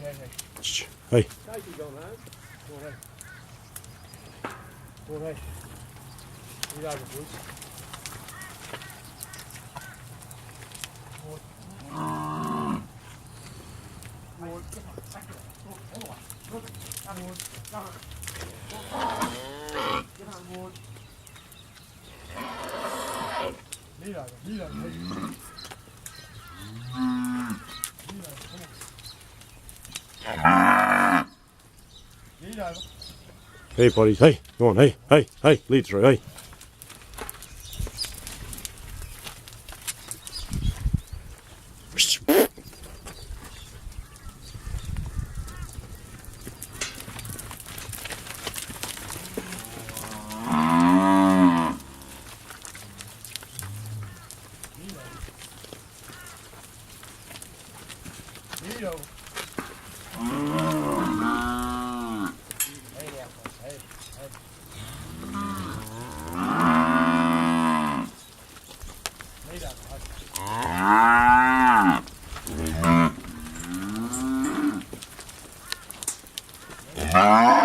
Hey. Kijk die dan uit. Doorheen. Doorheen. Niet uit het voet. Niet uit, niet uit. Niet uit. Hey, buddies. Hey, go on. Hey, hey, hey. Lead through. Hey. Hier over. Nee, daar.